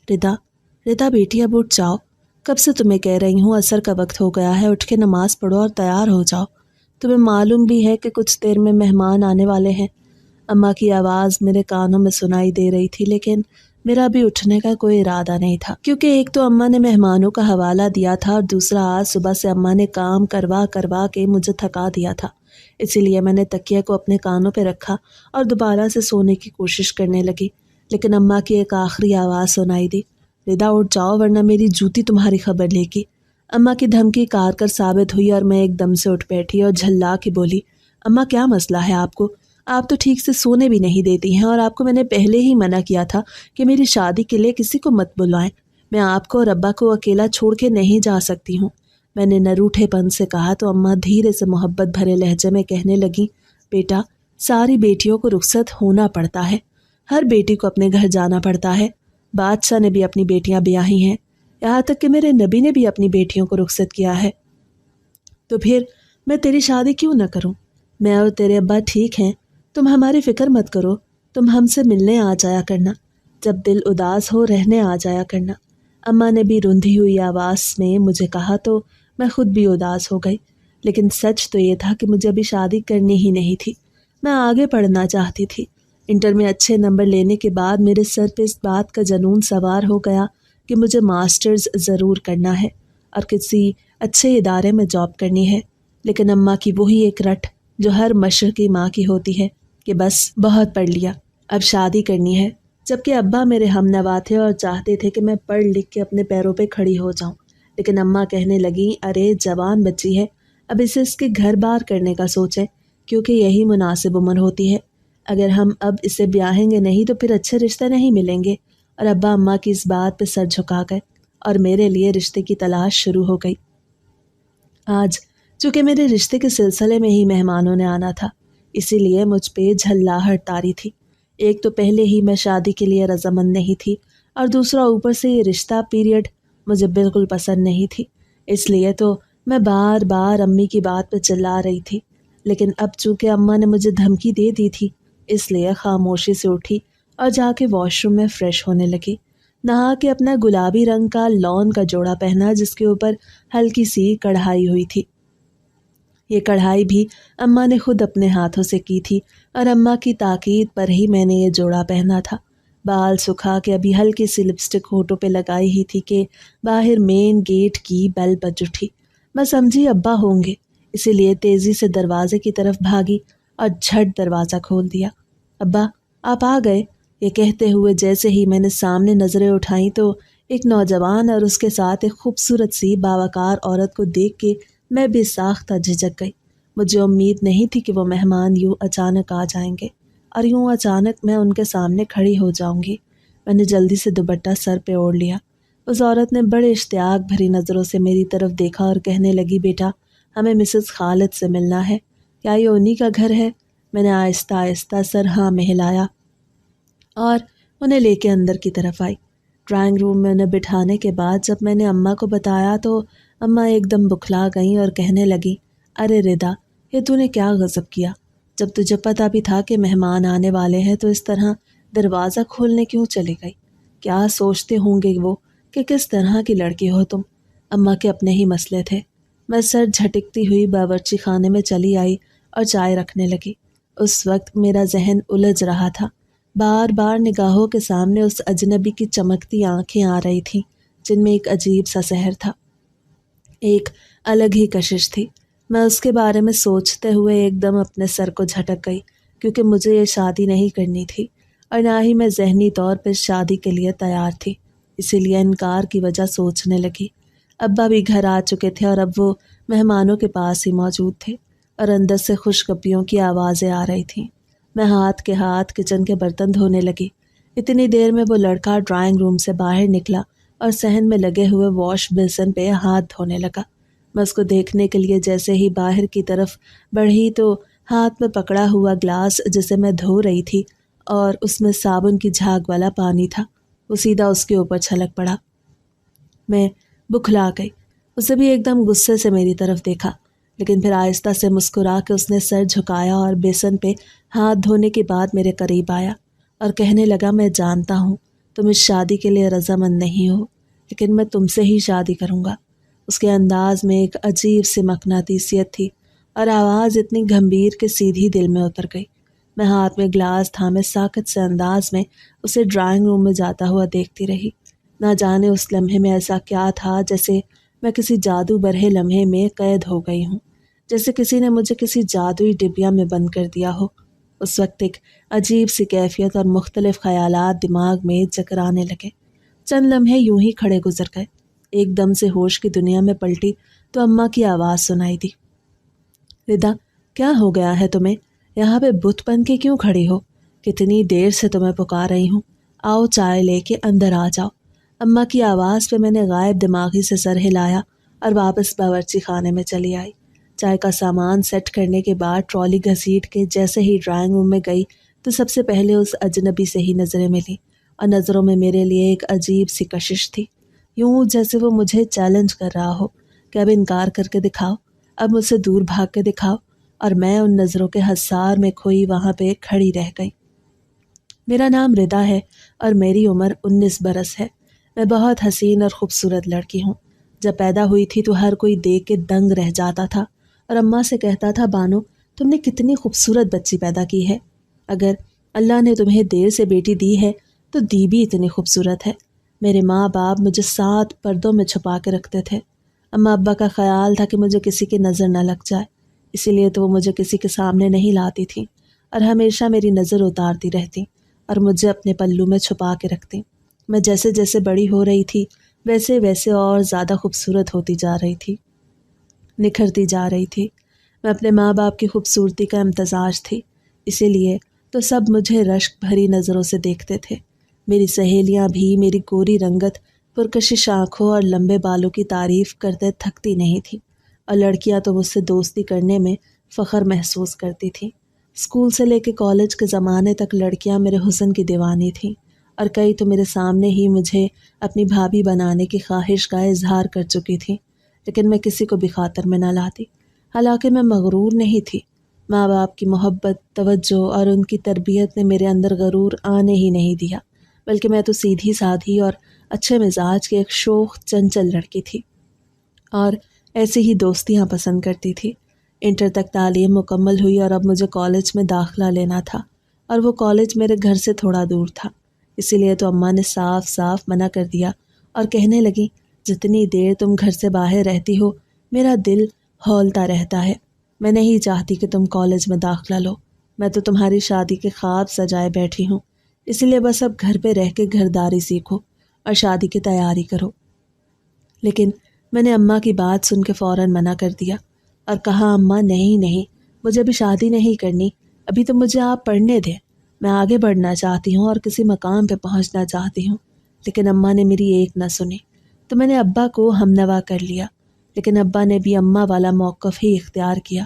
ردا ردا بیٹی اب اٹھ جاؤ، کب سے تمہیں کہہ رہی ہوں عصر کا وقت ہو گیا ہے، اٹھ کے نماز پڑھو اور تیار ہو جاؤ، تمہیں معلوم بھی ہے کہ کچھ دیر میں مہمان آنے والے ہیں۔ اماں کی آواز میرے کانوں میں سنائی دے رہی تھی، لیکن میرا بھی اٹھنے کا کوئی ارادہ نہیں تھا، کیونکہ ایک تو اماں نے مہمانوں کا حوالہ دیا تھا اور دوسرا آج صبح سے اماں نے کام کروا کے مجھے تھکا دیا تھا۔ اسی لیے میں نے تکیہ کو اپنے کانوں پہ رکھا اور دوبارہ سے سونے کی کوشش کرنے لگی، لیکن اماں کی ایک آخری آواز سنائی دی، ردا اٹھ جاؤ ورنہ میری جوتی تمہاری خبر لے گی۔ اماں کی دھمکی کارگر ثابت ہوئی اور میں ایک دم سے اٹھ بیٹھی اور جھلا کے بولی، اماں کیا مسئلہ ہے آپ کو؟ آپ تو ٹھیک سے سونے بھی نہیں دیتی ہیں، اور آپ کو میں نے پہلے ہی منع کیا تھا کہ میری شادی کے لیے کسی کو مت بلائیں، میں آپ کو اور ابا کو اکیلا چھوڑ کے نہیں جا سکتی ہوں۔ میں نے نروٹھے پن سے کہا تو اماں دھیرے سے محبت بھرے لہجے میں کہنے لگیں، بیٹا ساری بیٹیوں کو رخصت ہونا پڑتا ہے، ہر بیٹی کو اپنے گھر جانا پڑتا ہے، بادشاہ نے بھی اپنی بیٹیاں بیاہی ہیں، یہاں تک کہ میرے نبی نے بھی اپنی بیٹیوں کو رخصت کیا ہے، تو پھر میں تیری شادی کیوں نہ کروں؟ میں اور تیرے ابا ٹھیک ہیں، تم ہماری فکر مت کرو، تم ہم سے ملنے آ جایا کرنا، جب دل اداس ہو رہنے آ جایا کرنا۔ اماں نے بھی رندھی ہوئی آواز میں مجھے کہا تو میں خود بھی اداس ہو گئی، لیکن سچ تو یہ تھا کہ مجھے ابھی شادی کرنی ہی نہیں تھی، میں آگے پڑھنا چاہتی تھی۔ انٹر میں اچھے نمبر لینے کے بعد میرے سر پہ اس بات کا جنون سوار ہو گیا کہ مجھے ماسٹرز ضرور کرنا ہے اور کسی اچھے ادارے میں جاب کرنی ہے، لیکن اماں کی وہی ایک رٹ جو ہر مشرقی ماں کی ہوتی ہے کہ بس بہت پڑھ لیا، اب شادی کرنی ہے، جبکہ ابا میرے ہم نوا تھے اور چاہتے تھے کہ میں پڑھ لکھ کے اپنے پیروں پہ کھڑی ہو جاؤں، لیکن اماں کہنے لگیں، ارے جوان بچی ہے، اب اسے اس کے گھر بار کرنے کا سوچیں، کیونکہ یہی مناسب عمر ہوتی ہے، اگر ہم اب اسے بیاہیں گے نہیں تو پھر اچھے رشتے نہیں ملیں گے۔ اور ابا اماں کی اس بات پہ سر جھکا گئے اور میرے لیے رشتے کی تلاش شروع ہو گئی۔ آج چونکہ میرے رشتے کے سلسلے میں ہی مہمانوں نے آنا تھا، اسی لیے مجھ پہ جھلاہٹ طاری تھی، ایک تو پہلے ہی میں شادی کے لیے رضامند نہیں تھی، اور دوسرا اوپر سے یہ رشتہ پیریڈ مجھے بالکل پسند نہیں تھی، اس لیے تو میں بار بار امی کی بات پہ چلا رہی تھی، لیکن اب چونکہ اماں نے مجھے دھمکی دے دی تھی، اس لیے خاموشی سے اٹھی اور جا کے واش روم میں فریش ہونے لگی، نہا کے اپنا گلابی رنگ کا لون کا جوڑا پہنا جس کے اوپر ہلکی سی کڑھائی ہوئی تھی، یہ کڑھائی بھی اماں نے خود اپنے ہاتھوں سے کی تھی اور اماں کی تاکید پر ہی میں نے یہ جوڑا پہنا تھا۔ بال سکھا کے ابھی ہلکی سی لپسٹک ہونٹوں پہ لگائی ہی تھی کہ باہر مین گیٹ کی بیل بج اٹھی، میں سمجھی ابا ہوں گے، اسی لیے تیزی سے دروازے کی طرف بھاگی اور جھٹ دروازہ کھول دیا۔ ابا آپ آ گئے، یہ کہتے ہوئے جیسے ہی میں نے سامنے نظریں اٹھائیں تو ایک نوجوان اور اس کے ساتھ ایک خوبصورت سی باوقار عورت کو دیکھ کے میں بے ساختہ جھجک گئی۔ مجھے امید نہیں تھی کہ وہ مہمان یوں اچانک آ جائیں گے اور یوں اچانک میں ان کے سامنے کھڑی ہو جاؤں گی۔ میں نے جلدی سے دوپٹہ سر پہ اوڑھ لیا۔ اس عورت نے بڑے اشتیاق بھری نظروں سے میری طرف دیکھا اور کہنے لگی، بیٹا ہمیں مسز خالد سے ملنا ہے، کیا یہ انہی کا گھر ہے؟ میں نے آہستہ آہستہ سر ہاں میں ہلایا اور انہیں لے کے اندر کی طرف آئی۔ ڈرائنگ روم میں انہیں بٹھانے کے بعد جب میں نے اماں کو بتایا تو اماں ایک دم بکھلا گئیں اور کہنے لگیں، ارے ردا یہ تو نے کیا غضب کیا، جب تجھے پتہ بھی تھا کہ مہمان آنے والے ہیں تو اس طرح دروازہ کھولنے کیوں چلی گئی؟ کیا سوچتے ہوں گے وہ کہ کس طرح کی لڑکی ہو تم؟ اماں کے اپنے ہی مسئلے تھے۔ میں سر جھٹکتی ہوئی باورچی خانے میں چلی آئی اور چائے رکھنے لگی۔ اس وقت میرا ذہن الجھ رہا تھا، بار بار نگاہوں کے سامنے اس اجنبی کی چمکتی آنکھیں آ رہی تھیں جن میں ایک عجیب سا سحر تھا، ایک الگ ہی کشش تھی۔ میں اس کے بارے میں سوچتے ہوئے ایک دم اپنے سر کو جھٹک گئی، کیونکہ مجھے یہ شادی نہیں کرنی تھی اور نہ ہی میں ذہنی طور پر شادی کے لیے تیار تھی، اسی لیے انکار کی وجہ سوچنے لگی۔ ابا بھی گھر آ چکے تھے اور اب وہ مہمانوں کے پاس ہی موجود تھے اور اندر سے خوشگپیوں کی آوازیں آ رہی تھیں۔ میں ہاتھ کے ہاتھ کچن کے برتن دھونے لگی۔ اتنی دیر میں وہ لڑکا ڈرائنگ روم سے باہر نکلا اور صحن میں لگے ہوئے واش بیسن پہ ہاتھ دھونے لگا۔ میں اس کو دیکھنے کے لیے جیسے ہی باہر کی طرف بڑھی تو ہاتھ میں پکڑا ہوا گلاس جسے میں دھو رہی تھی اور اس میں صابن کی جھاگ والا پانی تھا، وہ سیدھا اس کے اوپر چھلک پڑا۔ میں بکھلا گئی۔ اسے بھی ایک دم غصے سے میری طرف دیکھا، لیکن پھر آہستہ سے مسکرا کے اس نے سر جھکایا اور بیسن پہ ہاتھ دھونے کے بعد میرے قریب آیا اور کہنے لگا، میں جانتا ہوں تم اس شادی کے لیے رضامند نہیں ہو، لیکن میں تم سے ہی شادی کروں گا۔ اس کے انداز میں ایک عجیب سی مقناطیسیت تھی اور آواز اتنی گھمبیر کہ سیدھی دل میں اتر گئی۔ میں ہاتھ میں گلاس تھامے ساکت سے انداز میں اسے ڈرائنگ روم میں جاتا ہوا دیکھتی رہی۔ نہ جانے اس لمحے میں ایسا کیا تھا جیسے میں کسی جادو برہے لمحے میں قید ہو گئی ہوں، جیسے کسی نے مجھے کسی جادوئی ڈبیا میں بند کر دیا ہو۔ اس وقت ایک عجیب سی کیفیت اور مختلف خیالات دماغ میں چکرانے لگے۔ چند لمحے یوں ہی کھڑے گزر گئے۔ ایک دم سے ہوش کی دنیا میں پلٹی تو اماں کی آواز سنائی دی، ردا کیا ہو گیا ہے تمہیں؟ یہاں پہ بت بن کے کیوں کھڑی ہو؟ کتنی دیر سے تمہیں پکار رہی ہوں، آؤ چائے لے کے اندر آ جاؤ۔ اماں کی آواز پہ میں نے غائب دماغی سے سر ہلایا اور واپس باورچی خانے میں چلی آئی۔ چائے کا سامان سیٹ کرنے کے بعد ٹرالی گھسیٹ کے جیسے ہی ڈرائنگ روم میں گئی تو سب سے پہلے اس اجنبی سے ہی نظریں ملی اور نظروں میں میرے لیے ایک عجیب سی کشش تھی، یوں جیسے وہ مجھے چیلنج کر رہا ہو کہ اب انکار کر کے دکھاؤ، اب مجھ سے دور بھاگ کے دکھاؤ، اور میں ان نظروں کے حصار میں کھوئی وہاں پہ کھڑی رہ گئی۔ میرا نام ردا ہے اور میری عمر 19 برس ہے۔ میں بہت حسین اور خوبصورت لڑکی ہوں۔ جب پیدا ہوئی تھی تو ہر کوئی دیکھ کے دنگ رہ جاتا تھا اور اماں سے کہتا تھا، بانو تم نے کتنی خوبصورت بچی پیدا کی ہے، اگر اللہ نے تمہیں دیر سے بیٹی دی ہے تو دی بھی اتنی خوبصورت ہے۔ میرے ماں باپ مجھے 7 پردوں میں چھپا کے رکھتے تھے۔ اماں ابا کا خیال تھا کہ مجھے کسی کی نظر نہ لگ جائے، اسی لیے تو وہ مجھے کسی کے سامنے نہیں لاتی تھیں اور ہمیشہ میری نظر اتارتی رہتی اور مجھے اپنے پلو میں چھپا کے رکھتی۔ میں جیسے جیسے بڑی ہو رہی تھی ویسے ویسے اور زیادہ خوبصورت ہوتی جا رہی تھی، نکھرتی جا رہی تھی۔ میں اپنے ماں باپ کی خوبصورتی کا امتزاج تھی، اسی لیے تو سب مجھے رشک بھری نظروں سے دیکھتے تھے۔ میری سہیلیاں بھی میری گوری رنگت، پرکشش آنکھوں اور لمبے بالوں کی تعریف کرتے تھکتی نہیں تھیں، اور لڑکیاں تو مجھ سے دوستی کرنے میں فخر محسوس کرتی تھیں۔ اسکول سے لے کے کالج کے زمانے تک لڑکیاں میرے حسن کی دیوانی تھیں، اور کئی تو میرے سامنے ہی مجھے اپنی بھابھی بنانے کی خواہش کا اظہار کر چکی تھیں، لیکن میں کسی کو بھی خاطر میں نہ لاتی۔ حالانکہ میں مغرور نہیں تھی، ماں باپ کی محبت، توجہ اور ان کی تربیت نے میرے اندر غرور آنے ہی نہیں دیا، بلکہ میں تو سیدھی سادھی اور اچھے مزاج کی ایک شوخ چنچل لڑکی تھی، اور ایسی ہی دوستیاں پسند کرتی تھی۔ انٹر تک تعلیم مکمل ہوئی اور اب مجھے کالج میں داخلہ لینا تھا، اور وہ کالج میرے گھر سے تھوڑا دور تھا، اسی لیے تو اماں نے صاف صاف منع کر دیا اور کہنے لگی، جتنی دیر تم گھر سے باہر رہتی ہو میرا دل ہولتا رہتا ہے۔ میں نہیں چاہتی کہ تم کالج میں داخلہ لو، میں تو تمہاری شادی کے خواب سجائے بیٹھی ہوں، اسی لیے بس اب گھر پہ رہ کے گھرداری سیکھو اور شادی کی تیاری کرو۔ لیکن میں نے اماں کی بات سن کے فوراً منع کر دیا اور کہا، اماں نہیں، مجھے ابھی شادی نہیں کرنی، ابھی تو مجھے آپ پڑھنے دیں، میں آگے بڑھنا چاہتی ہوں اور کسی مقام پہ پہنچنا چاہتی ہوں۔ لیکن اماں نے میری ایک نہ سنی، تو میں نے ابا کو ہمنوا کر لیا، لیکن ابا نے بھی اماں والا موقف ہی اختیار کیا۔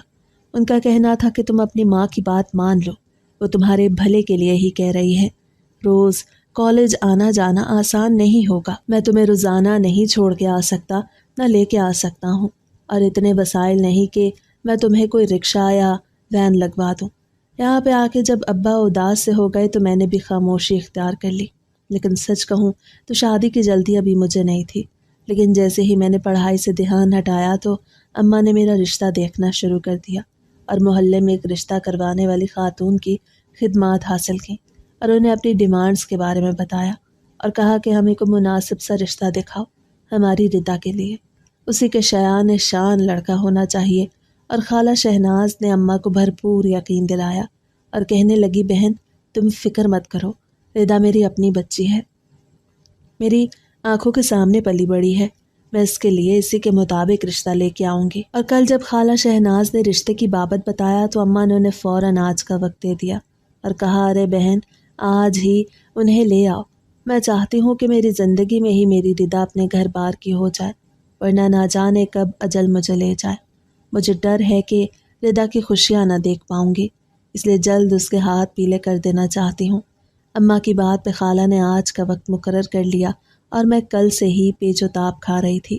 ان کا کہنا تھا کہ تم اپنی ماں کی بات مان لو، وہ تمہارے بھلے کے لیے ہی کہہ رہی ہے۔ روز کالج آنا جانا آسان نہیں ہوگا، میں تمہیں روزانہ نہیں چھوڑ کے آ سکتا، نہ لے کے آ سکتا ہوں، اور اتنے وسائل نہیں کہ میں تمہیں کوئی رکشہ یا وین لگوا دوں۔ یہاں پہ آ کے جب ابا اداس سے ہو گئے تو میں نے بھی خاموشی اختیار کر لی۔ لیکن سچ کہوں تو شادی کی جلدی ابھی مجھے نہیں تھی، لیکن جیسے ہی میں نے پڑھائی سے دھیان ہٹایا تو اماں نے میرا رشتہ دیکھنا شروع کر دیا اور محلے میں ایک رشتہ کروانے والی خاتون کی خدمات حاصل کیں، اور انہیں اپنی ڈیمانڈز کے بارے میں بتایا اور کہا کہ ہمیں کو مناسب سا رشتہ دکھاؤ ہماری ردا کے لیے، اسی کے شایان شان لڑکا ہونا چاہیے۔ اور خالہ شہناز نے اماں کو بھرپور یقین دلایا اور کہنے لگی، بہن تم فکر مت کرو، ردا میری اپنی بچی ہے، میری آنکھوں کے سامنے پلی بڑی ہے، میں اس کے لیے اسی کے مطابق رشتہ لے کے آؤں گی۔ اور کل جب خالہ شہناز نے رشتے کی بابت بتایا تو اماں نے انہیں فوراً آج کا وقت دے دیا اور کہا، ارے بہن آج ہی انہیں لے آؤ، میں چاہتی ہوں کہ میری زندگی میں ہی میری ردا اپنے گھر بار کی ہو جائے، ورنہ نہ جانے کب اجل مجھے لے جائے۔ مجھے ڈر ہے کہ ردا کی خوشیاں نہ دیکھ پاؤں گی، اس لیے جلد اس کے ہاتھ پیلے کر دینا چاہتی ہوں۔ اماں کی بات پہ خالہ نے آج کا وقت مقرر کر لیا اور میں کل سے ہی پیچ و تاب کھا رہی تھی۔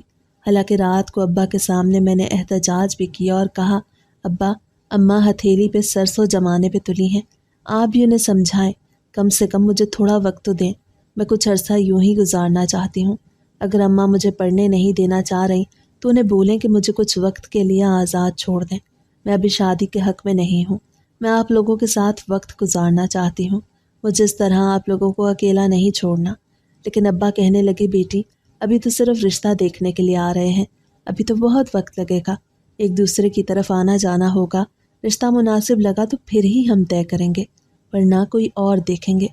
حالانکہ رات کو ابا کے سامنے میں نے احتجاج بھی کیا اور کہا، ابا اماں ہتھیلی پہ سرسوں جمانے پہ تلی ہیں، آپ بھی انہیں سمجھائیں، کم سے کم مجھے تھوڑا وقت تو دیں، میں کچھ عرصہ یوں ہی گزارنا چاہتی ہوں۔ اگر اماں مجھے پڑھنے نہیں دینا چاہ رہی تو انہیں بولیں کہ مجھے کچھ وقت کے لیے آزاد چھوڑ دیں۔ میں ابھی شادی کے حق میں نہیں ہوں۔ میں آپ لوگوں کے ساتھ وقت گزارنا چاہتی ہوں، مجھے اس طرح آپ لوگوں کو اکیلا نہیں چھوڑنا۔ لیکن ابا کہنے لگے، بیٹی ابھی تو صرف رشتہ دیکھنے کے لیے آ رہے ہیں، ابھی تو بہت وقت لگے گا، ایک دوسرے کی طرف آنا جانا ہوگا، رشتہ مناسب لگا تو پھر ہی ہم طے کریں گے، ورنہ کوئی اور دیکھیں گے۔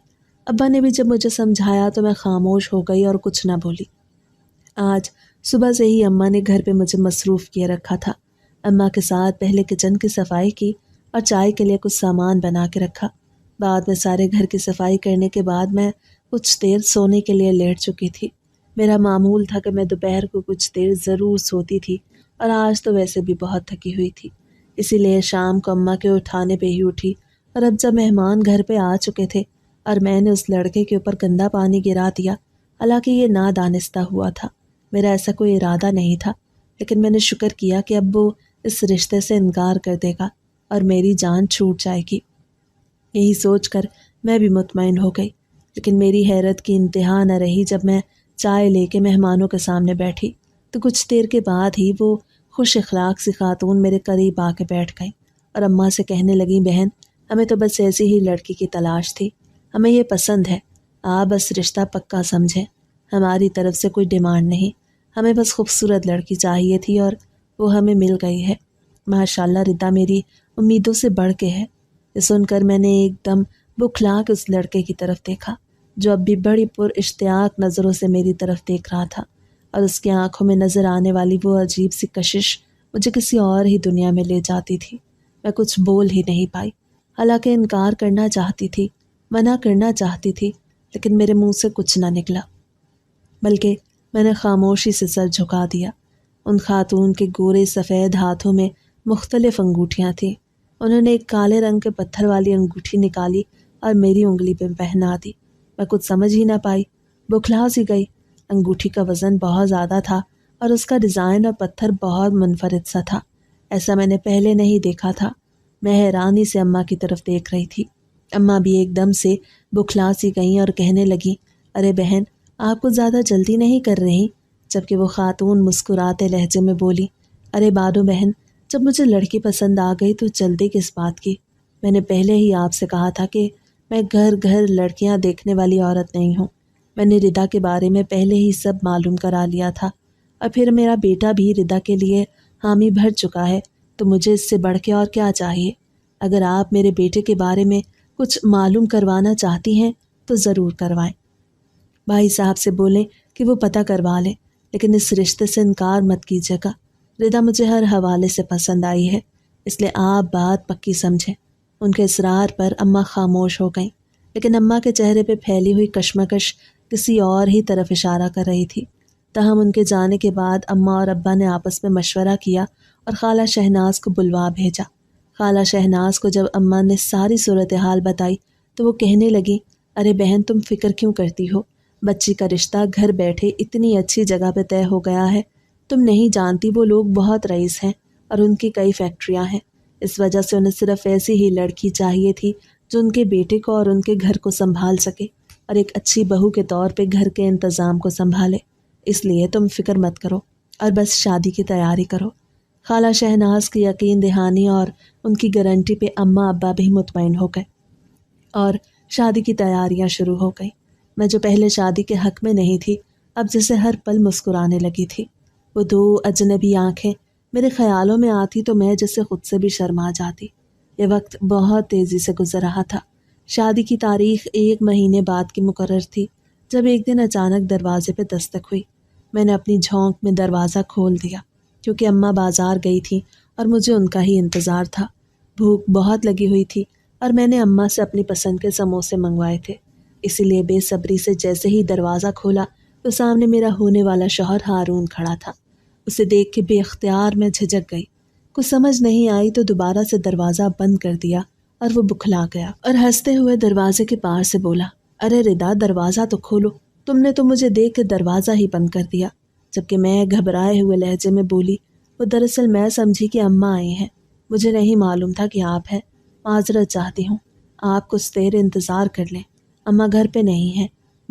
ابا نے بھی جب مجھے سمجھایا تو میں خاموش ہو گئی اور کچھ نہ بولی۔ آج صبح سے ہی اماں نے گھر پہ مجھے مصروف کیے رکھا تھا۔ اماں کے ساتھ پہلے کچن کی صفائی کی اور چائے کے لیے کچھ سامان بنا کے رکھا۔ بعد میں سارے گھر کی صفائی کرنے کے بعد میں کچھ دیر سونے کے لیے لیٹ چکی تھی۔ میرا معمول تھا کہ میں دوپہر کو کچھ دیر ضرور سوتی تھی، اور آج تو ویسے بھی بہت تھکی ہوئی تھی، اسی لیے شام کو اماں کے اٹھانے پہ ہی اٹھی۔ اور اب جب مہمان گھر پہ آ چکے تھے اور میں نے اس لڑکے کے اوپر گندا پانی گرا دیا، حالانکہ یہ نادانستہ ہوا تھا، میرا ایسا کوئی ارادہ نہیں تھا، لیکن میں نے شکر کیا کہ اب وہ اس رشتے سے انکار کر دے گا اور میری جان چھوٹ جائے گی۔ یہی سوچ کر میں بھی مطمئن ہو گئی، لیکن میری حیرت کی انتہا نہ رہی جب میں چائے لے کے مہمانوں کے سامنے بیٹھی تو کچھ دیر کے بعد ہی وہ خوش اخلاق سی خاتون میرے قریب آ کے بیٹھ گئی اور اماں سے کہنے لگیں، بہن ہمیں تو بس ایسی ہی لڑکی کی تلاش تھی، ہمیں یہ پسند ہے، آپ بس رشتہ پکا سمجھیں، ہماری طرف سے کوئی ڈیمانڈ نہیں، ہمیں بس خوبصورت لڑکی چاہیے تھی اور وہ ہمیں مل گئی ہے۔ ماشاءاللہ ردا میری امیدوں سے بڑھ کے ہے۔ یہ سن کر میں نے ایک دم بکھلا کے اس لڑکے کی طرف دیکھا جو اب بھی بڑی پر اشتیاق نظروں سے میری طرف دیکھ رہا تھا، اور اس کی آنکھوں میں نظر آنے والی وہ عجیب سی کشش مجھے کسی اور ہی دنیا میں لے جاتی تھی۔ میں کچھ بول ہی نہیں پائی، حالانکہ انکار کرنا چاہتی تھی، منع کرنا چاہتی تھی، لیکن میرے منہ سے کچھ نہ نکلا، بلکہ میں نے خاموشی سے سر جھکا دیا۔ ان خاتون کے گورے سفید ہاتھوں میں مختلف انگوٹھیاں تھیں۔ انہوں نے ایک کالے رنگ کے پتھر والی انگوٹھی نکالی اور میری انگلی پہ پہنا دی۔ میں کچھ سمجھ ہی نہ پائی، بکھلا سی گئی۔ انگوٹھی کا وزن بہت زیادہ تھا اور اس کا ڈیزائن اور پتھر بہت منفرد سا تھا، ایسا میں نے پہلے نہیں دیکھا تھا۔ میں حیرانی سے اماں کی طرف دیکھ رہی تھی۔ اماں بھی ایک دم سے بکھلا سی گئیں اور کہنے لگیں، ارے بہن آپ کو زیادہ جلدی نہیں کر رہی؟ جبکہ وہ خاتون مسکراتے لہجے میں بولی، ارے بادو بہن، جب مجھے لڑکی پسند آ گئی تو جلدی کس بات کی؟ میں نے پہلے ہی آپ سے کہا تھا کہ میں گھر گھر لڑکیاں دیکھنے والی عورت نہیں ہوں۔ میں نے ردا کے بارے میں پہلے ہی سب معلوم کرا لیا تھا، اور پھر میرا بیٹا بھی ردا کے لیے حامی بھر چکا ہے، تو مجھے اس سے بڑھ کے اور کیا چاہیے؟ اگر آپ میرے بیٹے کے بارے میں کچھ معلوم کروانا چاہتی ہیں تو ضرور کروائیں۔ بھائی صاحب سے بولیں کہ وہ پتہ کروا لیں، لیکن اس رشتے سے انکار مت کیجیے گا۔ ردا مجھے ہر حوالے سے پسند آئی ہے، اس لیے آپ بات پکی سمجھیں۔ ان کے اصرار پر اماں خاموش ہو گئیں، لیکن اماں کے چہرے پہ پھیلی ہوئی کشمکش کسی اور ہی طرف اشارہ کر رہی تھی۔ تاہم ان کے جانے کے بعد اماں اور ابا نے آپس میں مشورہ کیا اور خالہ شہناز کو بلوا بھیجا۔ خالہ شہناز کو جب اماں نے ساری صورتحال بتائی تو وہ کہنے لگی، ارے بہن تم فکر کیوں کرتی ہو؟ بچی کا رشتہ گھر بیٹھے اتنی اچھی جگہ پہ طے ہو گیا ہے، تم نہیں جانتی وہ لوگ بہت رئیس ہیں اور ان کی کئی فیکٹریاں ہیں، اس وجہ سے انہیں صرف ایسی ہی لڑکی چاہیے تھی جو ان کے بیٹے کو اور ان کے گھر کو سنبھال سکے اور ایک اچھی بہو کے طور پہ گھر کے انتظام کو سنبھالے۔ اس لیے تم فکر مت کرو اور بس شادی کی تیاری کرو۔ خالہ شہناز کی یقین دہانی اور ان کی گارنٹی پہ اماں ابا بھی مطمئن ہو گئے اور شادی کی تیاریاں شروع ہو گئیں۔ میں جو پہلے شادی کے حق میں نہیں تھی، اب جیسے ہر پل مسکرانے لگی تھی۔ وہ دو اجنبی آنکھیں میرے خیالوں میں آتی تو میں جیسے خود سے بھی شرما جاتی۔ یہ وقت بہت تیزی سے گزر رہا تھا۔ شادی کی تاریخ 1 مہینے بعد کی مقرر تھی، جب ایک دن اچانک دروازے پہ دستک ہوئی۔ میں نے اپنی جھونک میں دروازہ کھول دیا کیونکہ اماں بازار گئی تھی اور مجھے ان کا ہی انتظار تھا۔ بھوک بہت لگی ہوئی تھی اور میں نے اماں سے اپنی پسند کے سموسے منگوائے تھے، اسی لیے بے صبری سے جیسے ہی دروازہ کھولا تو سامنے میرا ہونے والا شوہر ہارون کھڑا تھا۔ اسے دیکھ کے بے اختیار میں جھجک گئی، کچھ سمجھ نہیں آئی تو دوبارہ سے دروازہ بند کر دیا اور وہ بکھلا گیا اور ہنستے ہوئے دروازے کے پار سے بولا، ارے ردا دروازہ تو کھولو، تم نے تو مجھے دیکھ کے دروازہ ہی بند کر دیا۔ جبکہ میں گھبرائے ہوئے لہجے میں بولی، وہ دراصل میں سمجھی کہ اماں آئی ہیں، مجھے نہیں معلوم تھا کہ آپ ہیں، معذرت چاہتی ہوں، آپ کچھ دیر انتظار کر لیں، اماں گھر پہ نہیں ہیں،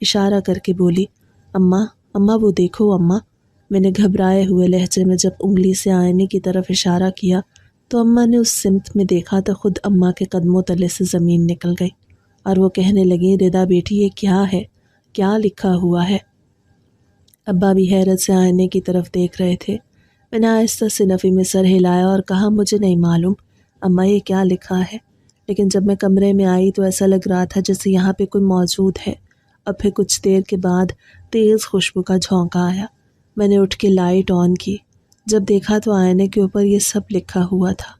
اشارہ کر کے بولی، اماں اماں وہ دیکھو اماں۔ میں نے گھبرائے ہوئے لہجے میں جب انگلی سے آئینے کی طرف اشارہ کیا تو اماں نے اس سمت میں دیکھا تو خود اماں کے قدموں تلے سے زمین نکل گئی اور وہ کہنے لگیں، ردا بیٹی یہ کیا ہے؟ کیا لکھا ہوا ہے؟ ابا بھی حیرت سے آئینے کی طرف دیکھ رہے تھے۔ میں نے آہستہ سے نفی میں سر ہلایا اور کہا، مجھے نہیں معلوم اماں یہ کیا لکھا ہے، لیکن جب میں کمرے میں آئی تو ایسا لگ رہا تھا جیسے یہاں پہ کوئی موجود ہے۔ اور پھر کچھ دیر کے بعد تیز خوشبو کا جھونکا آیا۔ میں نے اٹھ کے لائٹ آن کی۔ جب دیکھا تو آئینے کے اوپر یہ سب لکھا ہوا تھا۔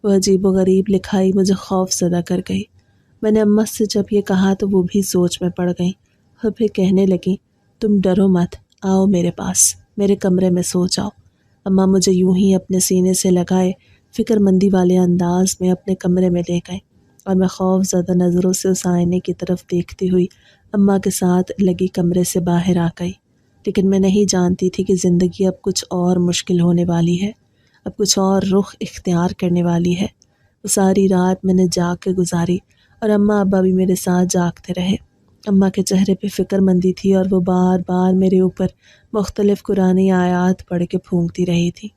وہ عجیب و غریب لکھائی مجھے خوف زدہ کر گئی۔ میں نے اماں سے جب یہ کہا تو وہ بھی سوچ میں پڑ گئیں اور پھر کہنے لگیں، تم ڈرو مت، آؤ میرے پاس، میرے کمرے میں سو جاؤ۔ اماں مجھے یوں ہی اپنے سینے سے لگائے فکر مندی والے انداز میں اپنے کمرے میں لے گئے اور میں خوف زدہ نظروں سے اس آئینے کی طرف دیکھتی ہوئی اماں کے ساتھ لگی کمرے سے باہر آ گئی۔ لیکن میں نہیں جانتی تھی کہ زندگی اب کچھ اور مشکل ہونے والی ہے، اب کچھ اور رخ اختیار کرنے والی ہے۔ وہ ساری رات میں نے جاگ کے گزاری اور اماں ابا بھی میرے ساتھ جاگتے رہے۔ اماں کے چہرے پہ فکر مندی تھی اور وہ بار بار میرے اوپر مختلف قرآنی آیات پڑھ کے پھونکتی رہی تھی،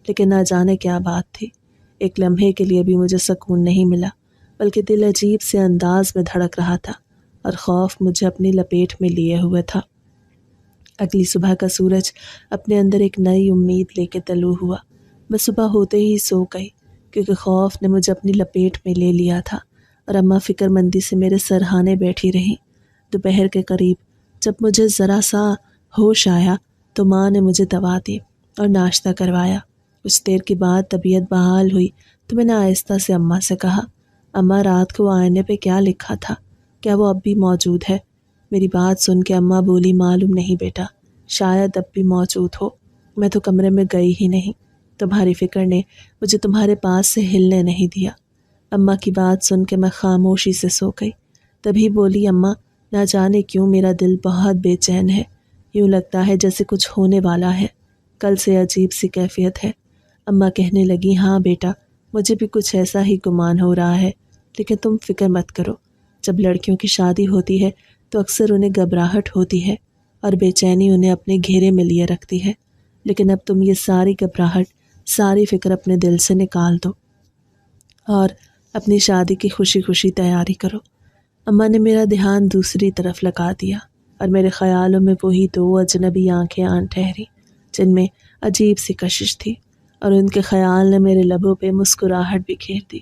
لیکن نہ جانے کیا بات تھی، ایک لمحے کے لیے بھی مجھے سکون نہیں ملا، بلکہ دل عجیب سے انداز میں دھڑک رہا تھا اور خوف مجھے اپنی لپیٹ میں لیے ہوئے تھا۔ اگلی صبح کا سورج اپنے اندر ایک نئی امید لے کے طلوع ہوا۔ میں صبح ہوتے ہی سو گئی کیونکہ خوف نے مجھے اپنی لپیٹ میں لے لیا تھا اور اماں فکر مندی سے میرے سرہانے بیٹھی رہیں۔ دوپہر کے قریب جب مجھے ذرا سا ہوش آیا تو ماں نے مجھے دوا دی اور ناشتہ کروایا۔ کچھ دیر کے بعد طبیعت بحال ہوئی تو میں نے آہستہ سے اماں سے کہا، اماں رات کو آئینے پہ کیا لکھا تھا؟ کیا وہ اب بھی موجود ہے؟ میری بات سن کے اماں بولی، معلوم نہیں بیٹا، شاید اب بھی موجود ہو، میں تو کمرے میں گئی ہی نہیں، تمہاری فکر نے مجھے تمہارے پاس سے ہلنے نہیں دیا۔ اماں کی بات سن کے میں خاموشی سے سو گئی۔ تبھی بولی، اماں نہ جانے کیوں میرا دل بہت بے چین ہے، یوں لگتا ہے جیسے کچھ ہونے والا ہے، کل سے عجیب سی کیفیت ہے۔ اماں کہنے لگی، ہاں بیٹا مجھے بھی کچھ ایسا ہی گمان ہو رہا ہے، لیکن تم فکر مت کرو، جب لڑکیوں کی شادی ہوتی ہے تو اکثر انہیں گھبراہٹ ہوتی ہے اور بے چینی انہیں اپنے گھیرے میں لیے رکھتی ہے، لیکن اب تم یہ ساری گھبراہٹ، ساری فکر اپنے دل سے نکال دو اور اپنی شادی کی خوشی خوشی تیاری کرو۔ اماں نے میرا دھیان دوسری طرف لگا دیا اور میرے خیالوں میں وہی دو اجنبی آنکھیں آن ٹھہری جن میں عجیب سی کشش تھی، اور ان کے خیال نے میرے لبوں پہ مسکراہٹ بھی کھیر دی۔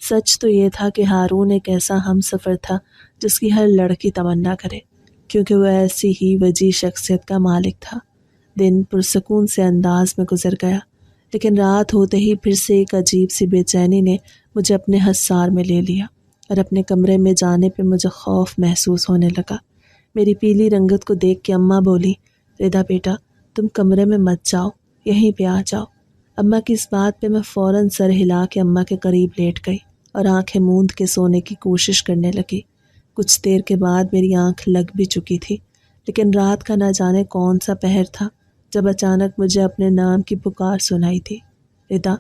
سچ تو یہ تھا کہ ہارون ایک ایسا ہم سفر تھا جس کی ہر لڑکی تمنا کرے، کیونکہ وہ ایسی ہی وجیح شخصیت کا مالک تھا۔ دن پرسکون سے انداز میں گزر گیا، لیکن رات ہوتے ہی پھر سے ایک عجیب سی بے چینی نے مجھے اپنے حصار میں لے لیا اور اپنے کمرے میں جانے پہ مجھے خوف محسوس ہونے لگا۔ میری پیلی رنگت کو دیکھ کے اماں بولی، ردا بیٹا تم کمرے میں مت جاؤ، یہیں پہ آ جاؤ۔ اماں کی اس بات پہ میں فوراً سر ہلا کے اماں کے قریب لیٹ گئی اور آنکھیں موند کے سونے کی کوشش کرنے لگی۔ کچھ دیر کے بعد میری آنکھ لگ بھی چکی تھی، لیکن رات کا نہ جانے کون سا پہر تھا جب اچانک مجھے اپنے نام کی پکار سنائی تھی، ردا۔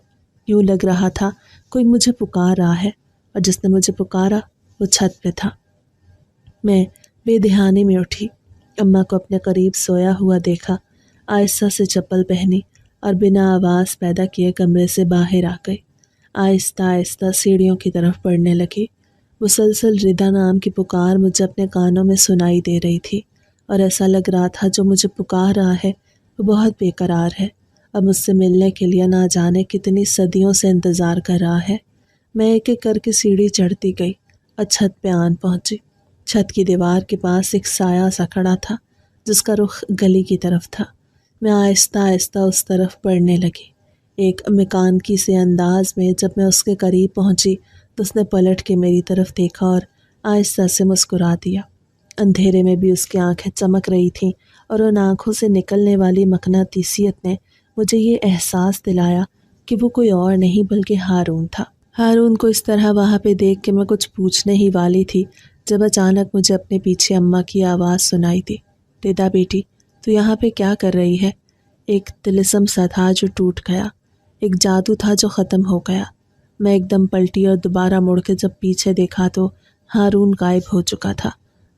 یوں لگ رہا تھا کوئی مجھے پکار رہا ہے، اور جس نے مجھے پکارا وہ چھت پہ تھا۔ میں بے دہانی میں اٹھی، اماں کو اپنے قریب سویا ہوا دیکھا، آہستہ سے چپل پہنی اور بنا آواز پیدا کیے کمرے سے باہر آ گئی۔ آہستہ آہستہ سیڑھیوں کی طرف بڑھنے لگی۔ مسلسل ردا نام کی پکار مجھے اپنے کانوں میں سنائی دے رہی تھی، اور ایسا لگ رہا تھا جو مجھے پکار رہا ہے وہ بہت بے قرار ہے اور مجھ سے ملنے کے لیے نہ جانے کتنی صدیوں سے انتظار کر رہا ہے۔ میں ایک ایک کر کے سیڑھی چڑھتی گئی اور چھت پہ آن پہنچی۔ چھت کی دیوار کے پاس ایک سایہ سا کھڑا تھا جس کا رخ گلی کی طرف تھا۔ میں آہستہ آہستہ اس طرف بڑھنے لگی۔ ایک مکانکی سے انداز میں جب میں اس کے قریب پہنچی تو اس نے پلٹ کے میری طرف دیکھا اور آہستہ سے مسکرا دیا۔ اندھیرے میں بھی اس کی آنکھیں چمک رہی تھیں اور ان آنکھوں سے نکلنے والی مقناطیسیت نے مجھے یہ احساس دلایا کہ وہ کوئی اور نہیں بلکہ ہارون تھا۔ ہارون کو اس طرح وہاں پہ دیکھ کے میں کچھ پوچھنے ہی والی تھی جب اچانک مجھے اپنے پیچھے اماں کی آواز سنائی دی، ردا بیٹی تو یہاں پہ کیا کر رہی ہے؟ ایک طلسم سا تھا جو ٹوٹ گیا، ایک جادو تھا جو ختم ہو گیا۔ میں ایک دم پلٹی اور دوبارہ مڑ کے جب پیچھے دیکھا تو ہارون غائب ہو چکا تھا۔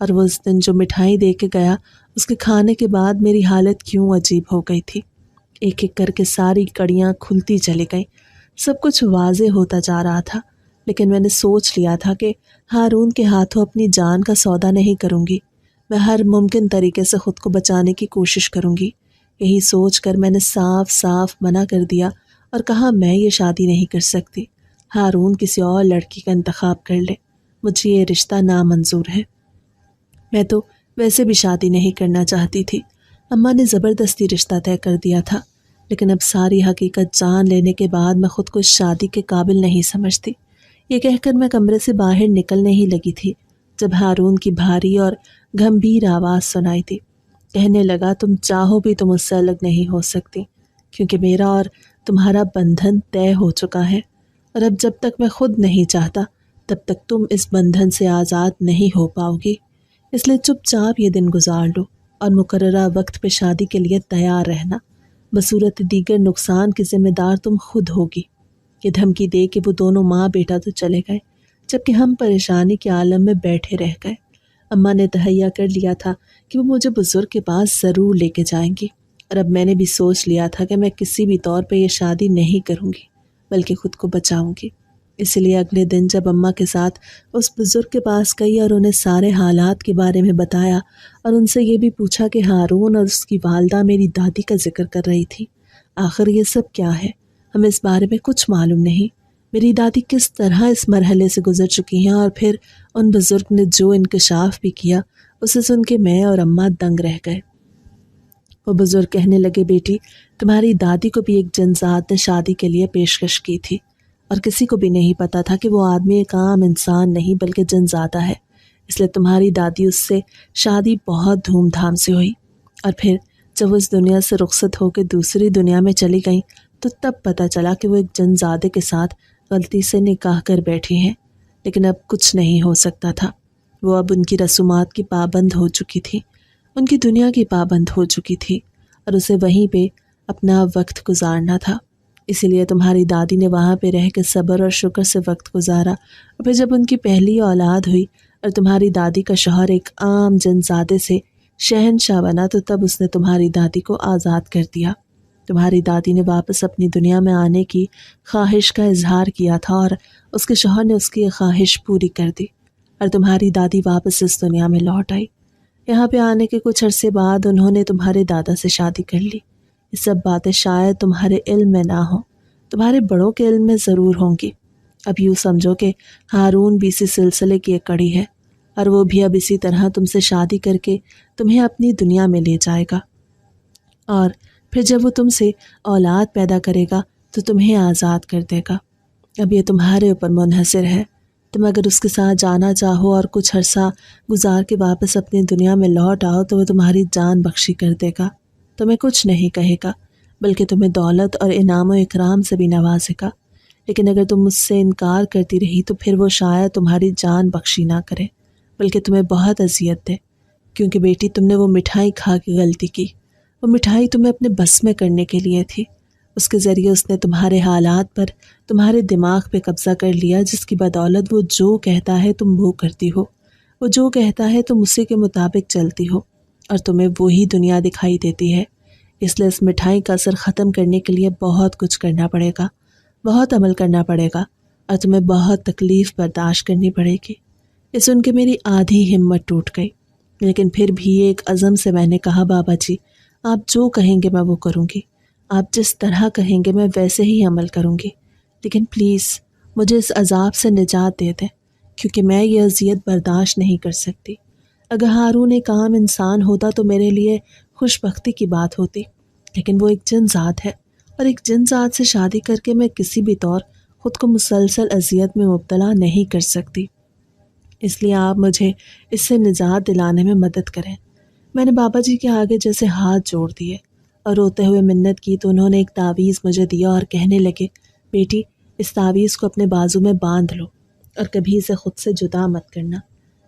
اور وہ اس دن جو مٹھائی دے کے گیا اس کے کھانے کے بعد میری حالت کیوں عجیب ہو گئی تھی۔ ایک ایک کر کے ساری کڑیاں کھلتی چلی گئیں، سب کچھ واضح ہوتا جا رہا تھا، لیکن میں نے سوچ لیا تھا کہ ہارون کے ہاتھوں اپنی جان کا سودا نہیں کروں گی، میں ہر ممکن طریقے سے خود کو بچانے کی کوشش کروں گی۔ یہی سوچ کر میں نے صاف صاف منع کر دیا اور کہا میں یہ شادی نہیں کر سکتی، ہارون کسی اور لڑکی کا انتخاب کر لے، مجھے یہ رشتہ نامنظور ہے۔ میں تو ویسے بھی شادی نہیں کرنا چاہتی تھی، اماں نے زبردستی رشتہ طے کر دیا تھا، لیکن اب ساری حقیقت جان لینے کے بعد میں خود کو اس شادی کے قابل نہیں سمجھتی۔ یہ کہہ کر میں کمرے سے باہر نکلنے ہی لگی تھی جب ہارون کی بھاری اور گھمبیر آواز سنائی دی۔ کہنے لگا تم چاہو بھی تو مجھ سے الگ نہیں ہو سکتی، کیونکہ میرا اور تمہارا بندھن طے ہو چکا ہے، اور اب جب تک میں خود نہیں چاہتا تب تک تم اس بندھن سے آزاد نہیں ہو پاؤ گی، اس لیے چپ چاپ یہ دن گزار لو اور مقررہ وقت پہ شادی کے لیے تیار رہنا، بصورت دیگر نقصان کی ذمہ دار تم خود ہوگی۔ یہ دھمکی دے کہ وہ دونوں ماں بیٹا تو چلے گئے، جبکہ ہم پریشانی کے عالم میں بیٹھے رہ گئے۔ اماں نے تہیہ کر لیا تھا کہ وہ مجھے بزرگ کے پاس ضرور لے کے جائیں گی، اور اب میں نے بھی سوچ لیا تھا کہ میں کسی بھی طور پہ یہ شادی نہیں کروں گی بلکہ خود کو بچاؤں گی۔ اس لیے اگلے دن جب اماں کے ساتھ اس بزرگ کے پاس گئی اور انہیں سارے حالات کے بارے میں بتایا اور ان سے یہ بھی پوچھا کہ ہارون اور اس کی والدہ میری دادی کا ذکر کر رہی تھی، آخر یہ سب کیا ہے، ہمیں اس بارے میں کچھ معلوم نہیں، میری دادی کس طرح اس مرحلے سے گزر چکی ہیں، اور پھر ان بزرگ نے جو انکشاف بھی کیا اسے سن کے میں اور اماں دنگ رہ گئے۔ وہ بزرگ کہنے لگے بیٹی تمہاری دادی کو بھی ایک جنذات نے شادی کے لیے پیشکش کی تھی، اور کسی کو بھی نہیں پتا تھا کہ وہ آدمی ایک عام انسان نہیں بلکہ جنذاتہ ہے، اس لیے تمہاری دادی اس سے شادی بہت دھوم دھام سے ہوئی، اور پھر جب وہ اس دنیا سے رخصت ہو کے دوسری دنیا میں چلی گئیں تو تب پتہ چلا کہ وہ ایک جنزادے کے ساتھ غلطی سے نکاح کر بیٹھی ہیں، لیکن اب کچھ نہیں ہو سکتا تھا، وہ اب ان کی رسومات کی پابند ہو چکی تھی، ان کی دنیا کی پابند ہو چکی تھی، اور اسے وہیں پہ اپنا وقت گزارنا تھا۔ اسی لیے تمہاری دادی نے وہاں پہ رہ کے صبر اور شکر سے وقت گزارا، اور پھر جب ان کی پہلی اولاد ہوئی اور تمہاری دادی کا شوہر ایک عام جنزادے سے شہنشاہ بنا تو تب اس نے تمہاری دادی کو آزاد کر دیا۔ تمہاری دادی نے واپس اپنی دنیا میں آنے کی خواہش کا اظہار کیا تھا اور اس کے شوہر نے اس کی یہ خواہش پوری کر دی، اور تمہاری دادی واپس اس دنیا میں لوٹ آئی۔ یہاں پہ آنے کے کچھ عرصے بعد انہوں نے تمہارے دادا سے شادی کر لی۔ یہ سب باتیں شاید تمہارے علم میں نہ ہوں، تمہارے بڑوں کے علم میں ضرور ہوں گی۔ اب یوں سمجھو کہ ہارون بھی اسی سلسلے کی ایک کڑی ہے، اور وہ بھی اب اسی طرح تم سے شادی کر کے تمہیں اپنی دنیا میں لے جائے گا، اور پھر جب وہ تم سے اولاد پیدا کرے گا تو تمہیں آزاد کر دے گا۔ اب یہ تمہارے اوپر منحصر ہے، تم اگر اس کے ساتھ جانا چاہو اور کچھ عرصہ گزار کے واپس اپنی دنیا میں لوٹ آؤ تو وہ تمہاری جان بخشی کر دے گا، تمہیں کچھ نہیں کہے گا بلکہ تمہیں دولت اور انعام و اکرام سے بھی نوازے گا، لیکن اگر تم مجھ سے انکار کرتی رہی تو پھر وہ شاید تمہاری جان بخشی نہ کرے بلکہ تمہیں بہت اذیت دے، کیونکہ بیٹی تم نے وہ مٹھائی کھا کے غلطی کی، وہ مٹھائی تمہیں اپنے بس میں کرنے کے لیے تھی، اس کے ذریعے اس نے تمہارے حالات پر تمہارے دماغ پہ قبضہ کر لیا، جس کی بدولت وہ جو کہتا ہے تم وہ کرتی ہو، وہ جو کہتا ہے تم اسی کے مطابق چلتی ہو، اور تمہیں وہی دنیا دکھائی دیتی ہے۔ اس لیے اس مٹھائی کا اثر ختم کرنے کے لیے بہت کچھ کرنا پڑے گا، بہت عمل کرنا پڑے گا، اور تمہیں بہت تکلیف برداشت کرنی پڑے گی۔ یہ سن کے میری آدھی ہمت ٹوٹ گئی، لیکن پھر بھی ایک عزم سے میں نے کہا بابا جی آپ جو کہیں گے میں وہ کروں گی، آپ جس طرح کہیں گے میں ویسے ہی عمل کروں گی، لیکن پلیز مجھے اس عذاب سے نجات دے دیں، کیونکہ میں یہ اذیت برداشت نہیں کر سکتی۔ اگر ہارون ایک عام انسان ہوتا تو میرے لیے خوش بختی کی بات ہوتی، لیکن وہ ایک جن ذات ہے، اور ایک جن ذات سے شادی کر کے میں کسی بھی طور خود کو مسلسل اذیت میں مبتلا نہیں کر سکتی، اس لیے آپ مجھے اس سے نجات دلانے میں مدد کریں۔ میں نے بابا جی کے آگے جیسے ہاتھ جوڑ دیے اور روتے ہوئے منت کی تو انہوں نے ایک تعویذ مجھے دیا اور کہنے لگے بیٹی اس تعویذ کو اپنے بازو میں باندھ لو اور کبھی اسے خود سے جدا مت کرنا۔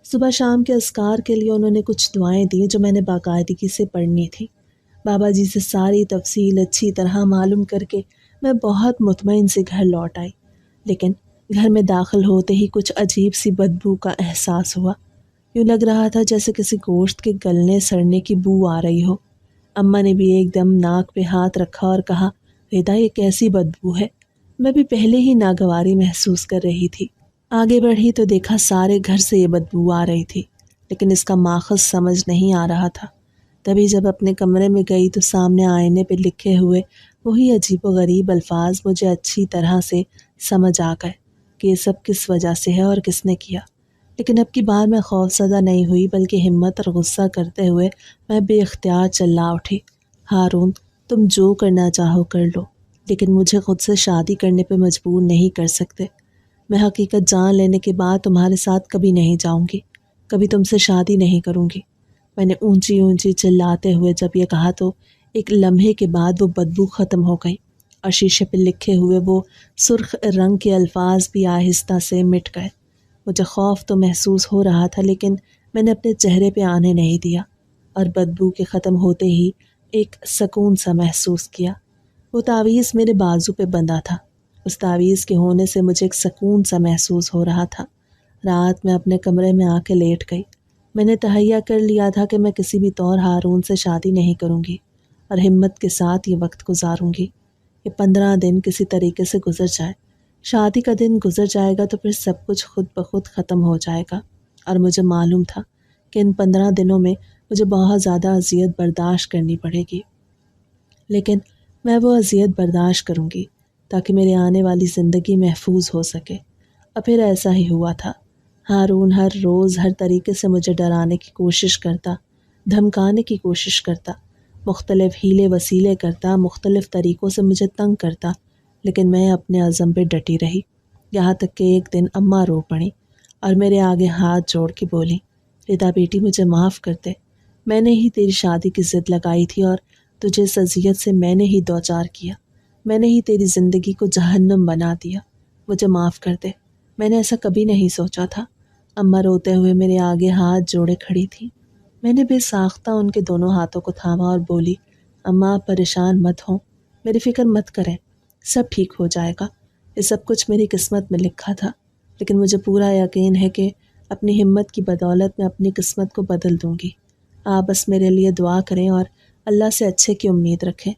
صبح شام کے اذکار کے لیے انہوں نے کچھ دعائیں دیں جو میں نے باقاعدگی سے پڑھنی تھی۔ بابا جی سے ساری تفصیل اچھی طرح معلوم کر کے میں بہت مطمئن سے گھر لوٹ آئی، لیکن گھر میں داخل ہوتے ہی کچھ عجیب سی بدبو کا احساس ہوا۔ یوں لگ رہا تھا جیسے کسی گوشت کے گلنے سڑنے کی بو آ رہی ہو۔ اماں نے بھی ایک دم ناک پہ ہاتھ رکھا اور کہا، ریتا یہ کیسی بدبو ہے؟ میں بھی پہلے ہی ناگواری محسوس کر رہی تھی۔ آگے بڑھی تو دیکھا سارے گھر سے یہ بدبو آ رہی تھی، لیکن اس کا ماخذ سمجھ نہیں آ رہا تھا۔ تبھی جب اپنے کمرے میں گئی تو سامنے آئینے پہ لکھے ہوئے وہی عجیب و غریب الفاظ مجھے اچھی طرح سے سمجھ آ گئے کہ یہ سب کس وجہ سے ہے اور کس نے کیا۔ لیکن اب کی بار میں خوف زدہ نہیں ہوئی، بلکہ ہمت اور غصہ کرتے ہوئے میں بے اختیار چلا اٹھی، ہارون تم جو کرنا چاہو کر لو، لیکن مجھے خود سے شادی کرنے پہ مجبور نہیں کر سکتے۔ میں حقیقت جان لینے کے بعد تمہارے ساتھ کبھی نہیں جاؤں گی، کبھی تم سے شادی نہیں کروں گی۔ میں نے اونچی اونچی چلاتے ہوئے جب یہ کہا تو ایک لمحے کے بعد وہ بدبو ختم ہو گئی اور شیشے پہ لکھے ہوئے وہ سرخ رنگ کے الفاظ بھی آہستہ سے مٹ گئے۔ مجھے خوف تو محسوس ہو رہا تھا، لیکن میں نے اپنے چہرے پہ آنے نہیں دیا اور بدبو کے ختم ہوتے ہی ایک سکون سا محسوس کیا۔ وہ تعویذ میرے بازو پہ بندھا تھا، اس تعویذ کے ہونے سے مجھے ایک سکون سا محسوس ہو رہا تھا۔ رات میں اپنے کمرے میں آ کے لیٹ گئی۔ میں نے تہیہ کر لیا تھا کہ میں کسی بھی طور ہارون سے شادی نہیں کروں گی اور ہمت کے ساتھ یہ وقت گزاروں گی۔ یہ 15 دن کسی طریقے سے گزر جائے، شادی کا دن گزر جائے گا تو پھر سب کچھ خود بخود ختم ہو جائے گا۔ اور مجھے معلوم تھا کہ ان 15 دنوں میں مجھے بہت زیادہ اذیت برداشت کرنی پڑے گی، لیکن میں وہ اذیت برداشت کروں گی تاکہ میرے آنے والی زندگی محفوظ ہو سکے۔ اور پھر ایسا ہی ہوا تھا۔ ہارون ہر روز ہر طریقے سے مجھے ڈرانے کی کوشش کرتا، دھمکانے کی کوشش کرتا، مختلف ہیلے وسیلے کرتا، مختلف طریقوں سے مجھے تنگ کرتا، لیکن میں اپنے عزم پہ ڈٹی رہی۔ یہاں تک کہ ایک دن اماں رو پڑیں اور میرے آگے ہاتھ جوڑ کے بولی، ریتا بیٹی مجھے معاف کر دے، میں نے ہی تیری شادی کی ضد لگائی تھی اور تجھے اس اذیت سے میں نے ہی دوچار کیا، میں نے ہی تیری زندگی کو جہنم بنا دیا، مجھے معاف کر دے، میں نے ایسا کبھی نہیں سوچا تھا۔ اماں روتے ہوئے میرے آگے ہاتھ جوڑے کھڑی تھی۔ میں نے بے ساختہ ان کے دونوں ہاتھوں کو تھاما اور بولی، اماں پریشان مت ہوں، میری فکر مت کریں، سب ٹھیک ہو جائے گا، یہ سب کچھ میری قسمت میں لکھا تھا، لیکن مجھے پورا یقین ہے کہ اپنی ہمت کی بدولت میں اپنی قسمت کو بدل دوں گی۔ آپ بس میرے لیے دعا کریں اور اللہ سے اچھے کی امید رکھیں۔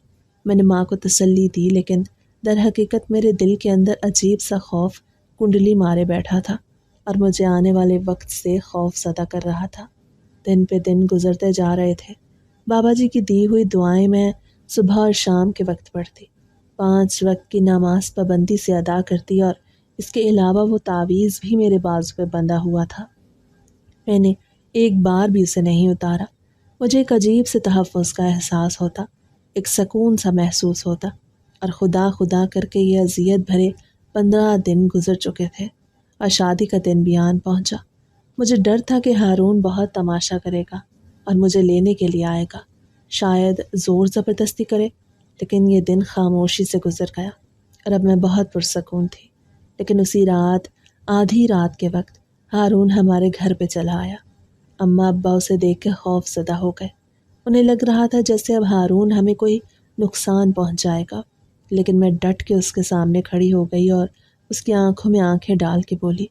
میں نے ماں کو تسلی دی، لیکن در حقیقت میرے دل کے اندر عجیب سا خوف کنڈلی مارے بیٹھا تھا اور مجھے آنے والے وقت سے خوف زدہ کر رہا تھا۔ دن پہ دن گزرتے جا رہے تھے۔ بابا جی کی دی ہوئی دعائیں میں صبح اور شام کے وقت پڑھتی، 5 وقت کی نماز پابندی سے ادا کرتی، اور اس کے علاوہ وہ تعویذ بھی میرے بازو پہ بندھا ہوا تھا۔ میں نے ایک بار بھی اسے نہیں اتارا۔ مجھے ایک عجیب سے تحفظ کا احساس ہوتا، ایک سکون سا محسوس ہوتا، اور خدا خدا کر کے یہ اذیت بھرے 15 دن گزر چکے تھے اور شادی کا دن بھی آن پہنچا۔ مجھے ڈر تھا کہ ہارون بہت تماشا کرے گا اور مجھے لینے کے لیے آئے گا، شاید زور زبردستی کرے، لیکن یہ دن خاموشی سے گزر گیا اور اب میں بہت پرسکون تھی۔ لیکن اسی رات، آدھی رات کے وقت، ہارون ہمارے گھر پہ چلا آیا۔ اماں ابا اسے دیکھ کے خوف زدہ ہو گئے۔ انہیں لگ رہا تھا جیسے اب ہارون ہمیں کوئی نقصان پہنچائے گا، لیکن میں ڈٹ کے اس کے سامنے کھڑی ہو گئی اور اس کی آنکھوں میں آنکھیں ڈال کے بولی،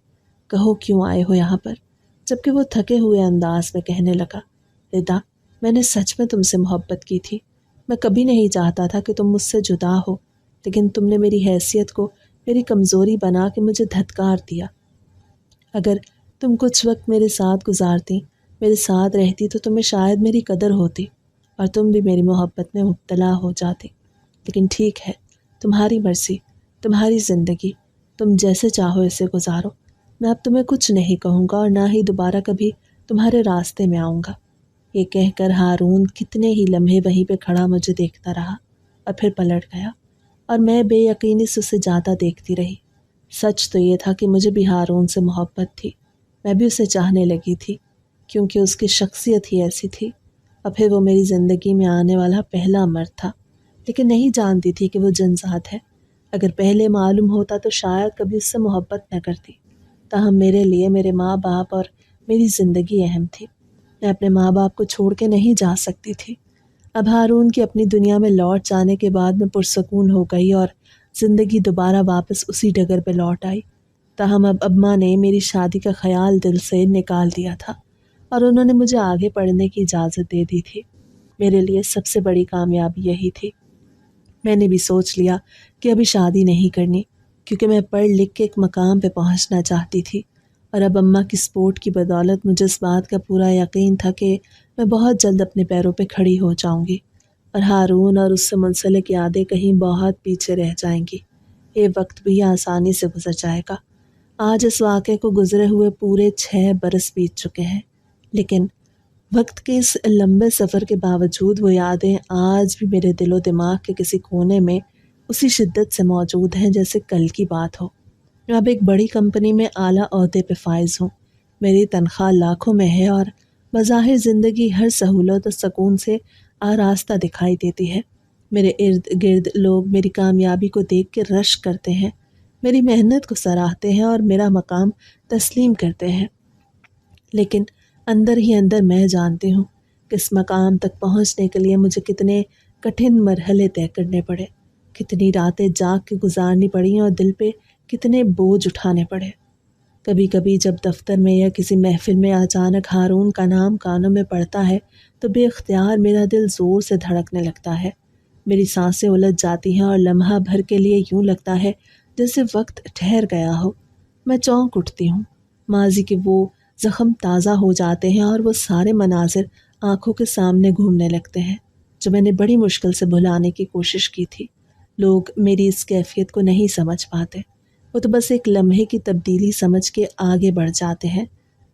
کہو کیوں آئے ہو یہاں پر؟ جبکہ وہ تھکے ہوئے انداز میں کہنے لگا، ریتا میں نے سچ میں تم سے محبت کی تھی، میں کبھی نہیں چاہتا تھا کہ تم مجھ سے جدا ہو، لیکن تم نے میری حیثیت کو میری کمزوری بنا کے مجھے دھتکار دیا۔ اگر تم کچھ وقت میرے ساتھ گزارتی، میرے ساتھ رہتی، تو تمہیں شاید میری قدر ہوتی اور تم بھی میری محبت میں مبتلا ہو جاتی۔ لیکن ٹھیک ہے، تمہاری مرضی، تمہاری زندگی، تم جیسے چاہو اسے گزارو، میں اب تمہیں کچھ نہیں کہوں گا اور نہ ہی دوبارہ کبھی تمہارے راستے میں آؤں گا۔ یہ کہہ کر ہارون کتنے ہی لمحے وہیں پہ کھڑا مجھے دیکھتا رہا اور پھر پلٹ گیا، اور میں بے یقینی سے اسے جاتا دیکھتی رہی۔ سچ تو یہ تھا کہ مجھے بھی ہارون سے محبت تھی، میں بھی اسے چاہنے لگی تھی، کیونکہ اس کی شخصیت ہی ایسی تھی، اور پھر وہ میری زندگی میں آنے والا پہلا مرد تھا، لیکن نہیں جانتی تھی کہ وہ جنذات ہے۔ اگر پہلے معلوم ہوتا تو شاید کبھی اس سے محبت نہ کرتی۔ تاہم میرے لیے میرے ماں باپ اور میری زندگی اہم تھی، میں اپنے ماں باپ کو چھوڑ کے نہیں جا سکتی تھی۔ اب ہارون کی اپنی دنیا میں لوٹ جانے کے بعد میں پرسکون ہو گئی اور زندگی دوبارہ واپس اسی ڈگر پہ لوٹ آئی۔ تاہم اب اماں نے میری شادی کا خیال دل سے نکال دیا تھا۔ اور انہوں نے مجھے آگے پڑھنے کی اجازت دے دی تھی۔ میرے لیے سب سے بڑی کامیابی یہی تھی۔ میں نے بھی سوچ لیا کہ ابھی شادی نہیں کرنی، کیونکہ میں پڑھ لکھ کے ایک مقام پہ پہنچنا چاہتی تھی، اور اب اماں کی سپورٹ کی بدولت مجھے اس بات کا پورا یقین تھا کہ میں بہت جلد اپنے پیروں پہ کھڑی ہو جاؤں گی، اور ہارون اور اس سے منسلک یادیں کہیں بہت پیچھے رہ جائیں گی۔ یہ وقت بھی آسانی سے گزر جائے گا۔ آج اس واقعے کو گزرے ہوئے پورے 6 برس بیت چکے ہیں، لیکن وقت کے اس لمبے سفر کے باوجود وہ یادیں آج بھی میرے دل و دماغ کے کسی کونے میں اسی شدت سے موجود ہیں جیسے کل کی بات ہو۔ میں اب ایک بڑی کمپنی میں اعلیٰ عہدے پہ فائز ہوں، میری تنخواہ لاکھوں میں ہے، اور بظاہر زندگی ہر سہولت اور سکون سے آراستہ دکھائی دیتی ہے۔ میرے ارد گرد لوگ میری کامیابی کو دیکھ کے رشک کرتے ہیں، میری محنت کو سراہتے ہیں اور میرا مقام تسلیم کرتے ہیں، لیکن اندر ہی اندر میں جانتی ہوں کہ اس مقام تک پہنچنے کے لیے مجھے کتنے کٹھن مرحلے طے کرنے پڑے، کتنی راتیں جاگ کے گزارنی پڑیں اور دل پہ کتنے بوجھ اٹھانے پڑے۔ کبھی کبھی جب دفتر میں یا کسی محفل میں اچانک ہارون کا نام کانوں میں پڑتا ہے تو بے اختیار میرا دل زور سے دھڑکنے لگتا ہے، میری سانسیں الجھ جاتی ہیں اور لمحہ بھر کے لیے یوں لگتا ہے جیسے وقت ٹھہر گیا ہو۔ میں چونک اٹھتی ہوں، ماضی کے وہ زخم تازہ ہو جاتے ہیں اور وہ سارے مناظر آنکھوں کے سامنے گھومنے لگتے ہیں جو میں نے بڑی مشکل سے بھلانے کی کوشش کی تھی۔ لوگ میری اس کیفیت کو نہیں سمجھ پاتے، وہ تو بس ایک لمحے کی تبدیلی سمجھ کے آگے بڑھ جاتے ہیں،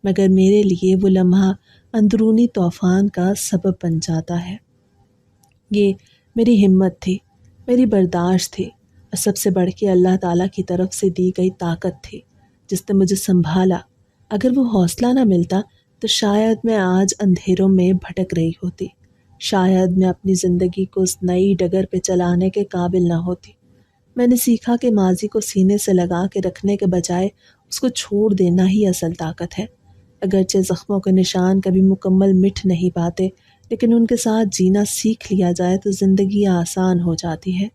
مگر میرے لیے وہ لمحہ اندرونی طوفان کا سبب بن جاتا ہے۔ یہ میری ہمت تھی، میری برداشت تھی، اور سب سے بڑھ کے اللہ تعالیٰ کی طرف سے دی گئی طاقت تھی جس نے مجھے سنبھالا۔ اگر وہ حوصلہ نہ ملتا تو شاید میں آج اندھیروں میں بھٹک رہی ہوتی، شاید میں اپنی زندگی کو اس نئی ڈگر پہ چلانے کے قابل نہ ہوتی۔ میں نے سیکھا کہ ماضی کو سینے سے لگا کے رکھنے کے بجائے اس کو چھوڑ دینا ہی اصل طاقت ہے۔ اگرچہ زخموں کے نشان کبھی مکمل مٹ نہیں پاتے، لیکن ان کے ساتھ جینا سیکھ لیا جائے تو زندگی آسان ہو جاتی ہے۔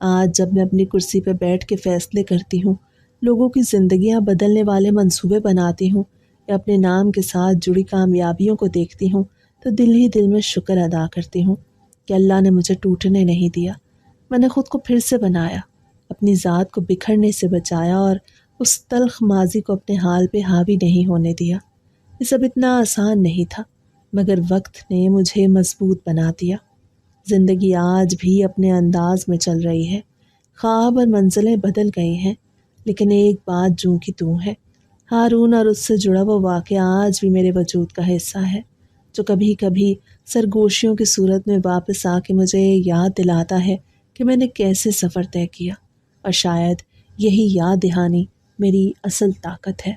آج جب میں اپنی کرسی پہ بیٹھ کے فیصلے کرتی ہوں، لوگوں کی زندگیاں بدلنے والے منصوبے بناتی ہوں، یا اپنے نام کے ساتھ جڑی کامیابیوں کو دیکھتی ہوں، تو دل ہی دل میں شکر ادا کرتی ہوں کہ اللہ نے مجھے ٹوٹنے نہیں دیا۔ میں نے خود کو پھر سے بنایا، اپنی ذات کو بکھرنے سے بچایا، اور اس تلخ ماضی کو اپنے حال پہ حاوی نہیں ہونے دیا۔ یہ سب اتنا آسان نہیں تھا، مگر وقت نے مجھے مضبوط بنا دیا۔ زندگی آج بھی اپنے انداز میں چل رہی ہے، خواب اور منزلیں بدل گئی ہیں، لیکن ایک بات جوں کی توں ہے۔ ہارون اور اس سے جڑا وہ واقعہ آج بھی میرے وجود کا حصہ ہے، جو کبھی کبھی سرگوشیوں کی صورت میں واپس آ کے مجھے یاد دلاتا ہے کہ میں نے کیسے سفر طے کیا، اور شاید یہی یاد دہانی میری اصل طاقت ہے۔